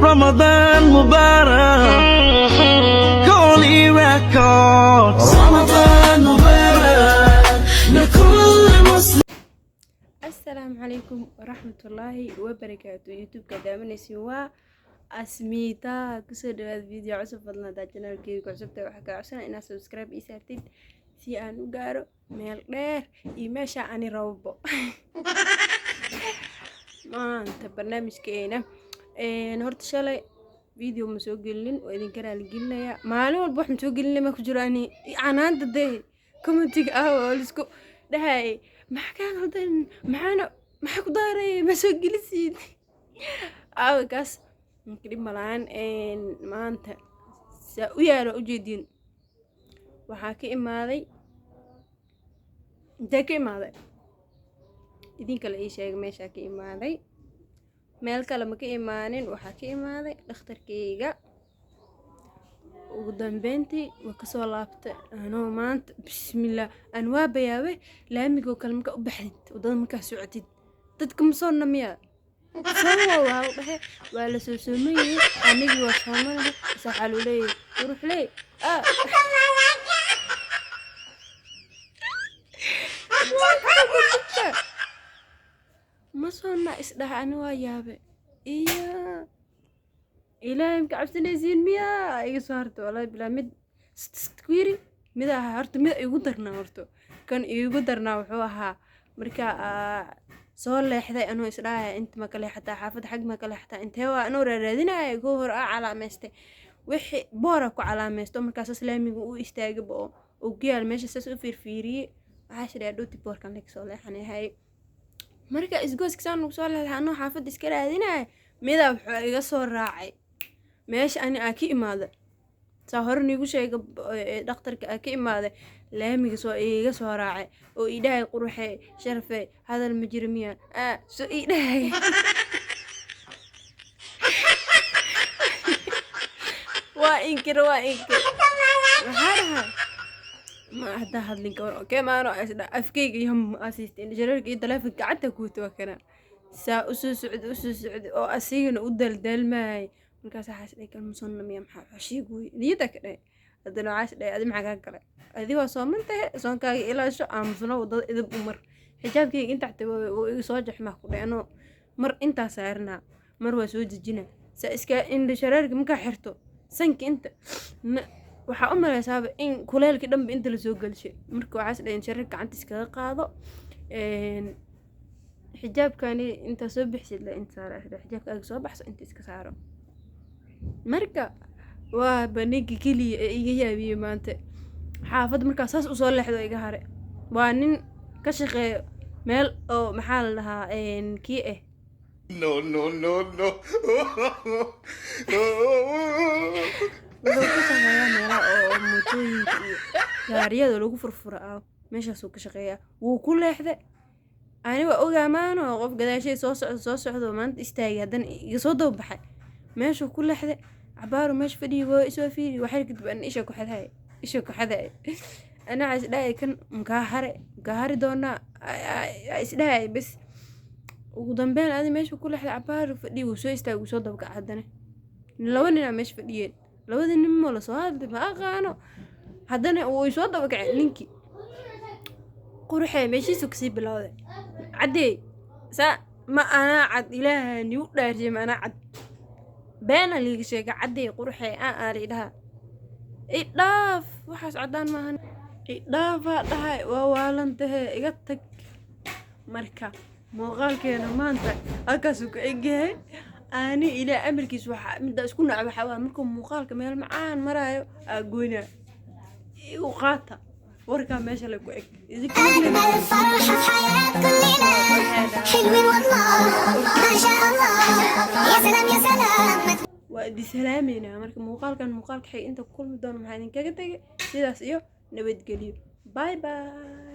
رمضان مبارك كوني ريكوردز رمضان مبارك لكل مسلم. السلام عليكم ورحمة الله وبركاته. يوتيوب كدامنا سوا أسميتا كسر فيديو عصب فضلنا دا جنال كيف عصبته وحكا عشان إنا سبسكرايب إيسارتين سي أنو قارو ميل غير إيماشا أني روبو ما أنت برنامج كينا نهارت شالي فيديو مسوقلين وإذن كرا لقلنا يا معلوم البوح مسوقلين ما كجراني عنان دده كومنتيك أولسكو دهاي ما كان هذا معانا ما حكوا داري مسوقلين كاس ممكن ملان ما أنت ويا وجدين وحاكي ماذي داكي ماذي إذن كلا إيش شيء ماشي كي ماذي meel kale ma ka imaanin waxaa ka imaaday dhakhtarkayga ugu dambeyntii waa kasoo laabtay anoo maanta bismillaah aan waa bayaabe laamigoo kale markaa u baxdid wadada markaa socotid dadka ma soo namiyaa waa u dhahe waa la soo soomayey anigii waa soomanaha bas waxaa loo leeyahay quruxley ما صنع إصلاح أنا ويابه إياه إلهي مكعبتني زين مياه إيه صارت والله بلا مد ستكويري مدا هرتو مدا يقدرنا هرتو كان يقدرنا وحوها مركا صور لي حدا أنو إصلاح أنت ما كلي حتى حافظ حق ما كلي حتى أنت هو أنو رادينا يقول على مستي وحي بوركو على مستو مركا سلامي ويستاجب وقيال ماشي ساسو فيرفيري عاشر يدوتي بوركان لك صالح أنا هاي marka isgooskan ugu soo leedahay anoo xaafad iska raadinay midab wuxuu iga soo raacay meesha aan ka imaado saa hore nigu sheegay dhakhtarka aan ka imaado laamiga soo iga soo raacay oo idhahay quruxay sharafay hadal ma jirmiya soo idhahay waa inkir waxaa ما أحد هذا الكون أوكي ما أنا أفكيك يهم أسيست إن جرّك إيه تلافك قعدت كوت وكنا أسوس سعد أو أسيون ودل دل ماي من كاس حاس ليك المصنم يا محشي قوي نيتك ده هذا لو عاش ده هذا معك كله هذه هو صوم أنت صوم كاي إلى شو أمزنا وضل إذا بمر حجاب كي أنت تحت ويصاجح معك لأنه مر أنت سعرنا مر وسود الجنة سأسكا إن شرارك مكحرته سنك أنت waxaa u maleysaaba in kuleelkii dhanba inta la soo gelshay marka waxaas dhayn sharri gacanta iskaga qaado xijaabkani inta soo bixsid la inta saara xijaabka aad soo baxso inta iska saaro marka waa banigi kaliya iga yaabiyay maanta xaafad markaa saas u soo leexdo iga hare waa nin ka shaqeeyo meel oo maxaa la dhahaa kii no wuxuu ka shaqeeyaa meelaha oo mootooyinka iyo gaariyada lagu furfuro meeshaasuu ka shaqeeyaa wuu ku leexday aniga ogaamaano qof gadaashay soo socdo maanta istaagay haddana iga soo daba baxay meeshuu ku leexday cabaaru meesha fadhiyo waa isoo fiiri waxay kadib an isha ku xaday ana isdhaay kan mkaa hari doonaa isdhaay bas ugu dambeyn adi meesha ku leexday cabaaru fadhiyo wuu soo istaagay wuu soo daba kacay haddana laba nin meesha fadhiyeen labada nin ma la soo hadlay ma aqaano haddana uu soo daba kacay ninkii quruxay meeshiisu kasii bilowday caddey saa ma anaa cad ilaahani u dhaarjay ma anaa cad beena liiga sheega caddey quruxay idhaha idhaaf waxaas caddaan maahan idhaafaa dhahay waa waalantahe iga tag marka muuqaalkeena maanta halkaasuu ka egyahay أنا إلى أمريكا سواء من ده سكون على حوار منكم مقالك مال معان مرايو أقونا وقاطع وركا ماشي لك وإك إذا كنا الفرحة في حياة كلنا حلوين والله ما شاء الله يا سلام وأدي سلامنا مركب مقالك حي أنت كل مدار محاين كذا تيجي سيداس إيو نبت قليل باي باي.